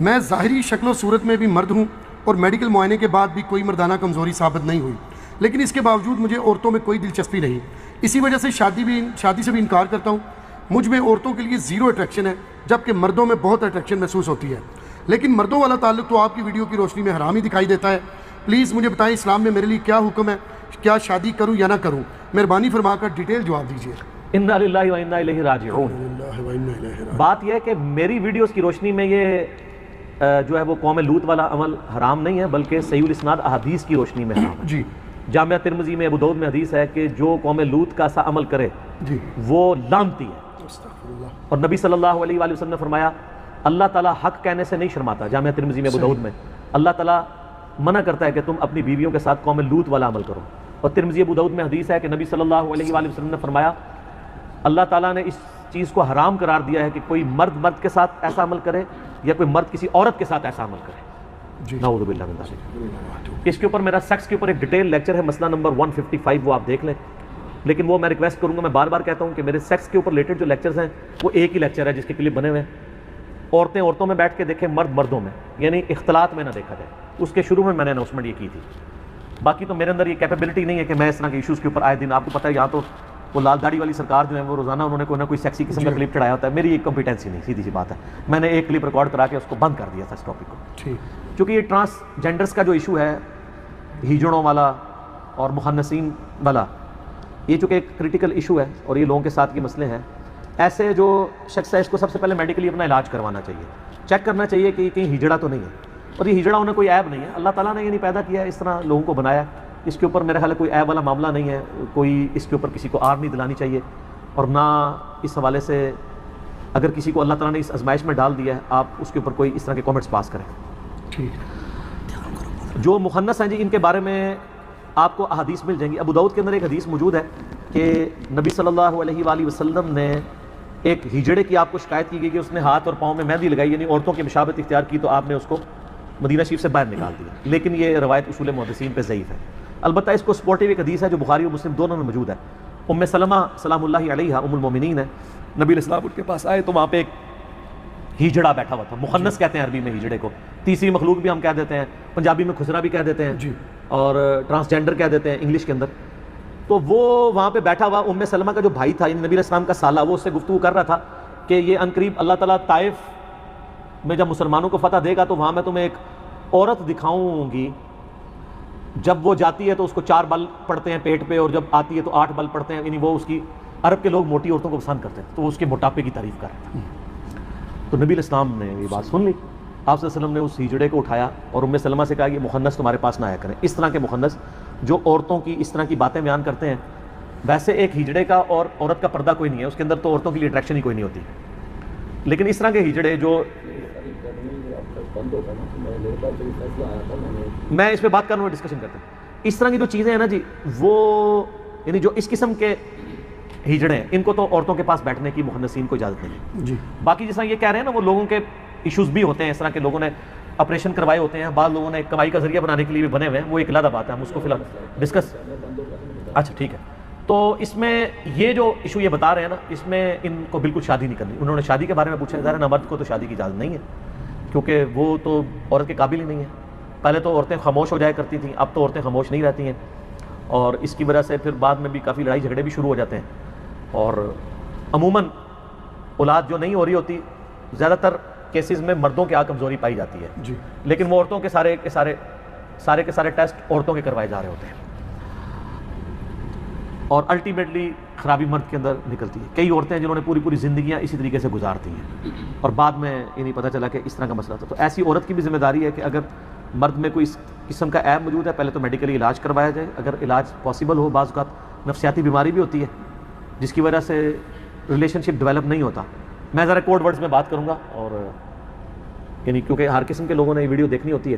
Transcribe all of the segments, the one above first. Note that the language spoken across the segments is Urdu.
میں ظاہری شکل و صورت میں بھی مرد ہوں اور میڈیکل معائنے کے بعد بھی کوئی مردانہ کمزوری ثابت نہیں ہوئی، لیکن اس کے باوجود مجھے عورتوں میں کوئی دلچسپی نہیں، اسی وجہ سے شادی سے بھی انکار کرتا ہوں۔ مجھ میں عورتوں کے لیے زیرو اٹریکشن ہے، جبکہ مردوں میں بہت اٹریکشن محسوس ہوتی ہے، لیکن مردوں والا تعلق تو آپ کی ویڈیو کی روشنی میں حرام ہی دکھائی دیتا ہے۔ پلیز مجھے بتائیں اسلام میں میرے لیے کیا حکم ہے، کیا شادی کروں یا نہ کروں؟ مہربانی فرما کر ڈیٹیل جواب دیجیے۔ انا للہ و انا الیہ راجعون۔ بات یہ ہے کہ میری ویڈیوز کی روشنی میں یہ جو ہے وہ قوم لوط والا عمل حرام نہیں ہے، بلکہ صحیح الاسناد احادیث کی روشنی میں حرام ہے۔ جی، جامعہ ترمذی میں ابو داؤد میں حدیث ہے کہ جو قوم لوط کا سا عمل کرے جی، وہ لعنتی ہے، اور نبی صلی اللہ علیہ وآلہ وسلم نے فرمایا اللہ تعالیٰ حق کہنے سے نہیں شرماتا۔ جامعہ ترمذی میں ابو داؤد میں اللہ تعالیٰ منع کرتا ہے کہ تم اپنی بیویوں کے ساتھ قوم لوط والا عمل کرو، اور ترمذی ابو داؤد میں حدیث ہے کہ نبی صلی اللہ علیہ وآلہ وسلم نے فرمایا اللہ تعالیٰ نے اس چیز کو حرام قرار دیا ہے کہ کوئی مرد کے ساتھ ایسا عمل کرے یا کوئی مرد کسی عورت کے ساتھ ایسا عمل کرے۔ نعوذ باللہ من ذالک۔ اس کے اوپر میرا سیکس کے اوپر ایک ڈیٹیل لیکچر ہے، مسئلہ نمبر 155، وہ آپ دیکھ لیں، لیکن وہ میں ریکویسٹ کروں گا، میں بار بار کہتا ہوں کہ میرے سیکس کے اوپر ریلیٹڈ جو لیکچرز ہیں وہ ایک ہی لیکچر ہے جس کے کلپ بنے ہوئے ہیں، عورتیں عورتوں میں بیٹھ کے دیکھیں، مرد مردوں میں، یعنی اختلاط میں نہ دیکھا جائے۔ اس کے شروع میں میں نے اناؤنسمنٹ یہ کی تھی، باقی تو میرے اندر یہ کیپیبلٹی نہیں ہے کہ میں اس طرح کے ایشوز کے اوپر آئے دن، آپ کو پتہ ہے یہاں تو وہ لال داڑھی والی سرکار جو ہے وہ روزانہ انہوں نے کوئی نہ کوئی سیکسی قسم کا کلپ چڑھایا ہوتا ہے، میری ایک کمپیٹنسی نہیں، سیدھی سی بات ہے، میں نے ایک کلپ ریکارڈ کرا کے اس کو بند کر دیا تھا اس ٹاپک کو، کیونکہ یہ ٹرانسجینڈرز کا جو ایشو ہے، ہیجڑوں والا اور مخنثین والا، یہ چونکہ ایک کریٹیکل ایشو ہے اور یہ لوگوں کے ساتھ کے مسئلے ہیں، ایسے جو شخص ہے اس کو سب سے پہلے میڈیکلی اپنا علاج کروانا چاہیے، چیک کرنا چاہیے کہ کہیں ہیجڑا تو نہیں ہے، اور یہ ہیجڑا ہونا کوئی عیب نہیں ہے، اللہ تعالیٰ نے یہ نہیں پیدا کیا ہے، اس طرح لوگوں کو بنایا، اس کے اوپر میرے خیال ہے کوئی عیب والا معاملہ نہیں ہے، کوئی اس کے اوپر کسی کو آر نہیں دلانی چاہیے، اور نہ اس حوالے سے اگر کسی کو اللہ تعالیٰ نے اس آزمائش میں ڈال دیا ہے آپ اس کے اوپر کوئی اس طرح کے کامنٹس پاس کریں۔ جو مخنث ہیں جی ان کے بارے میں آپ کو احادیث مل جائیں گی، ابو داؤد کے اندر ایک حدیث موجود ہے کہ نبی صلی اللہ علیہ وآلہ وسلم نے ایک ہجڑے کی آپ کو شکایت کی گئی کہ اس نے ہاتھ اور پاؤں میں مہندی لگائی، یعنی عورتوں کی مشابہت اختیار کی، تو آپ نے اس کو مدینہ شریف سے باہر نکال دیا، لیکن یہ روایت اصول محدثین پہ ضعیف ہے۔ البتہ اس کو سپورٹیو ایک حدیث ہے جو بخاری اور مسلم دونوں میں موجود ہے، ام سلمہ سلام اللہ علیہا ام المومنین ہے، نبی علیہ السلام ان کے پاس آئے تو وہاں پہ ایک ہیجڑا بیٹھا ہوا تھا، مخنث کہتے ہیں عربی میں ہیجڑے کو، تیسری مخلوق بھی ہم کہہ دیتے ہیں، پنجابی میں خسرا بھی کہہ دیتے ہیں، اور ٹرانسجینڈر کہہ دیتے ہیں انگلش کے اندر۔ تو وہ وہاں پہ بیٹھا ہوا ام سلمہ کا جو بھائی تھا، یعنی نبی علیہ السلام کا سالہ، وہ اس سے گفتگو کر رہا تھا کہ یہ عنقریب اللہ تعالیٰ طائف میں جب مسلمانوں کو فتح دے گا تو وہاں میں تمہیں ایک عورت دکھاؤں گی، جب وہ جاتی ہے تو اس کو 4 بل پڑتے ہیں پیٹ پہ، اور جب آتی ہے تو 8 بل پڑتے ہیں، یعنی وہ اس کی، عرب کے لوگ موٹی عورتوں کو پسند کرتے ہیں تو وہ اس کے موٹاپے کی تعریف کر رہے تھے۔ تو نبی علیہ السلام نے یہ بات سن لی، آپ صلی اللہ علیہ وسلم نے اس ہجڑے کو اٹھایا اور ام سلمہ سے کہا یہ مخنث تمہارے پاس نہ آیا کریں، اس طرح کے مخنث جو عورتوں کی اس طرح کی باتیں بیان کرتے ہیں۔ ویسے ایک ہجڑے کا اور عورت کا پردہ کوئی نہیں ہے، اس کے اندر تو عورتوں کے لیے اٹریکشن ہی کوئی نہیں ہوتی، لیکن اس طرح کے ہجڑے جو، میں اس پہ بات کروں، ڈسکشن کرتے ہیں، اس طرح کی جو چیزیں ہیں نا جی، وہ یعنی جو اس قسم کے ہجڑے ہیں ان کو تو عورتوں کے پاس بیٹھنے کی مخنثین کو اجازت نہیں ہے۔ باقی جس طرح یہ کہہ رہے ہیں نا وہ لوگوں کے ایشوز بھی ہوتے ہیں، اس طرح کے لوگوں نے آپریشن کروائے ہوتے ہیں، بعض لوگوں نے کمائی کا ذریعہ بنانے کے لیے بھی بنے ہوئے ہیں، وہ ایک علیحدہ بات ہے، ہم اس کو فی الحال ڈسکس، اچھا ٹھیک ہے۔ تو اس میں یہ جو ایشو یہ بتا رہے ہیں نا، اس میں ان کو بالکل شادی نہیں کرنی، انہوں نے شادی کے بارے میں پوچھا، ظاہر ہے مرد کو تو شادی کی اجازت نہیں ہے کیونکہ وہ تو عورت کے قابل ہی نہیں ہے، پہلے تو عورتیں خاموش ہو جایا کرتی تھیں، اب تو عورتیں خاموش نہیں رہتی ہیں، اور اس کی وجہ سے پھر بعد میں بھی کافی لڑائی جھگڑے بھی شروع ہو جاتے ہیں، اور عموماً اولاد جو نہیں ہو رہی ہوتی زیادہ تر کیسز میں مردوں کے کمزوری پائی جاتی ہے، لیکن وہ عورتوں کے سارے ٹیسٹ عورتوں کے کروائے جا رہے ہوتے ہیں، اور الٹیمیٹلی خرابی مرد کے اندر نکلتی ہے۔ کئی عورتیں ہیں جنہوں نے پوری زندگیاں اسی طریقے سے گزارتی ہیں اور بعد میں یہ نہیں پتہ چلا کہ اس طرح کا مسئلہ تھا، تو ایسی عورت کی بھی ذمہ داری ہے کہ اگر مرد میں کوئی اس قسم کا عیب موجود ہے پہلے تو میڈیکلی علاج کروایا جائے، اگر علاج پاسبل ہو، بعض اوقات نفسیاتی بیماری بھی ہوتی ہے جس کی وجہ سے ریلیشن شپ ڈیولپ نہیں ہوتا، میں ذرا کوڈ ورڈز میں بات کروں گا، اور یعنی کیونکہ ہر قسم کے لوگوں نے یہ ویڈیو دیکھنی ہوتی ہے،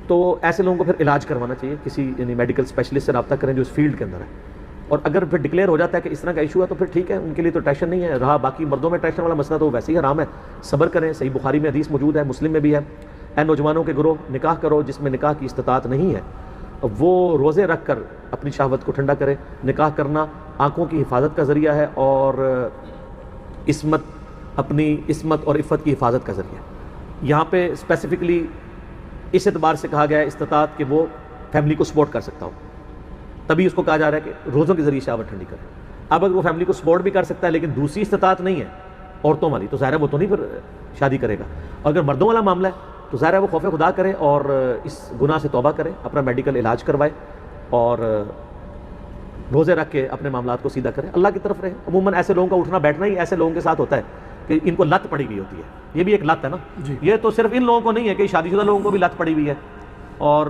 تو ایسے لوگوں کو پھر علاج کروانا چاہیے، کسی یعنی میڈیکل اسپیشلسٹ سے رابطہ کریں جو اس فیلڈ کے اندر ہے، اور اگر پھر ڈکلیئر ہو جاتا ہے کہ اس طرح کا ایشو ہے تو پھر ٹھیک ہے، ان کے لیے تو ٹینشن نہیں ہے، رہا باقی مردوں میں ٹینشن والا مسئلہ تو ویسے ہی حرام ہے، صبر کریں، صحیح بخاری میں حدیث موجود ہے، مسلم میں بھی ہے، اے نوجوانوں کے گروہ نکاح کرو جس میں نکاح کی استطاعت نہیں ہے، وہ روزے رکھ کر اپنی شہوت کو ٹھنڈا کرے، نکاح کرنا آنکھوں کی حفاظت کا ذریعہ ہے اور اپنی عصمت اور عفت کی حفاظت کا ذریعہ، یہاں پہ اسپیسیفکلی اس اعتبار سے کہا گیا ہے استطاعت کہ وہ فیملی کو سپورٹ کر سکتا ہو، تبھی اس کو کہا جا رہا ہے کہ روزوں کے ذریعے شہوت ٹھنڈی کرے. اب اگر وہ فیملی کو سپورٹ بھی کر سکتا ہے لیکن دوسری استطاعت نہیں ہے عورتوں والی، تو ظاہر ہے وہ تو نہیں پھر شادی کرے گا. اگر مردوں والا معاملہ ہے تو ظاہر ہے وہ خوف خدا کرے اور اس گناہ سے توبہ کرے، اپنا میڈیکل علاج کروائے اور روزے رکھ کے اپنے معاملات کو سیدھا کرے، اللہ کی طرف رہے. عموماً ایسے لوگوں کا اٹھنا بیٹھنا ہی ایسے لوگوں کے ساتھ ہوتا ہے کہ ان کو لت پڑی ہوئی ہوتی ہے. یہ بھی ایک لت ہے نا. یہ تو صرف ان لوگوں کو نہیں ہے کہ شادی شدہ لوگوں کو بھی لت پڑی ہوئی ہے. اور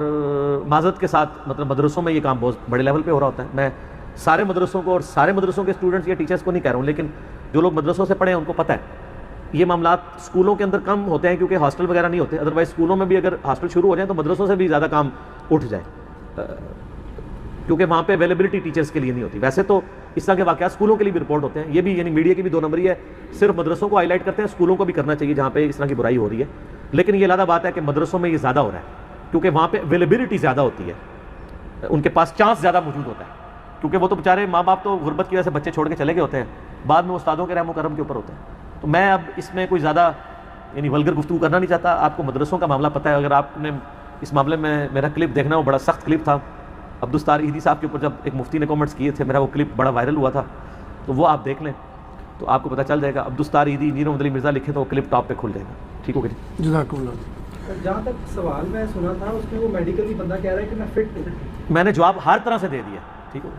معذرت کے ساتھ مطلب مدرسوں میں یہ کام بہت بڑے لیول پہ ہو رہا ہوتا ہے. میں سارے مدرسوں کو اور سارے مدرسوں کے اسٹوڈنٹس یا ٹیچرس کو نہیں کہہ رہا ہوں، لیکن جو لوگ مدرسوں سے پڑھے ہیں ان کو پتہ ہے یہ معاملات اسکولوں کے اندر کم ہوتے ہیں کیونکہ ہاسٹل وغیرہ نہیں ہوتے. ادروائز اسکولوں میں بھی اگر ہاسٹل شروع ہو جائیں تو مدرسوں سے بھی زیادہ کام اٹھ جائے کیونکہ وہاں پہ اویلیبلٹی ٹیچرس کے لیے نہیں ہوتی. ویسے تو اس طرح کے واقعات اسکولوں کے لیے بھی رپورٹ ہوتے ہیں. یہ بھی یعنی میڈیا کی بھی 2 نمبری ہے، صرف مدرسوں کو ہائی لائٹ کرتے ہیں، اسکولوں کو بھی کرنا چاہیے جہاں پہ اس طرح کی برائی ہو رہی ہے. لیکن یہ علیحدہ بات ہے کہ مدرسوں میں یہ زیادہ ہو رہا ہے کیونکہ وہاں پہ اویلیبلٹی زیادہ ہوتی ہے، ان کے پاس چانس زیادہ موجود ہوتا ہے کیونکہ وہ تو بیچارے ماں باپ تو غربت کی وجہ سے بچے چھوڑ کے چلے گئے ہوتے ہیں، بعد میں استادوں کے رحم و کرم کے اوپر ہوتے ہیں. تو میں اب اس میں کوئی زیادہ یعنی ولگر گفتگو کرنا نہیں چاہتا. آپ کو مدرسوں کا معاملہ پتہ ہے. اگر آپ نے اس معاملے میں میرا کلپ دیکھنا وہ بڑا سخت کلپ تھا عبدالستار ایدھی صاحب کے اوپر، جب ایک مفتی نے کامنٹس کیے تھے، میرا وہ کلپ بڑا وائرل ہوا تھا، تو وہ آپ دیکھ لیں تو آپ کو پتہ چل جائے گا. عبدالستار ایدھی انجینئر محمد علی مرزا لکھے تو وہ کلپ ٹاپ پہ کھل جائے گا. ٹھیک ہو گیا جی. جزاک اللہ. جہاں تک سوال میں سنا تھا اس میں وہ میڈیکلی بندہ کہہ رہا ہے کہ میں فٹ ہوں. میں نے جواب ہر طرح سے دے دیا. ٹھیک ہو.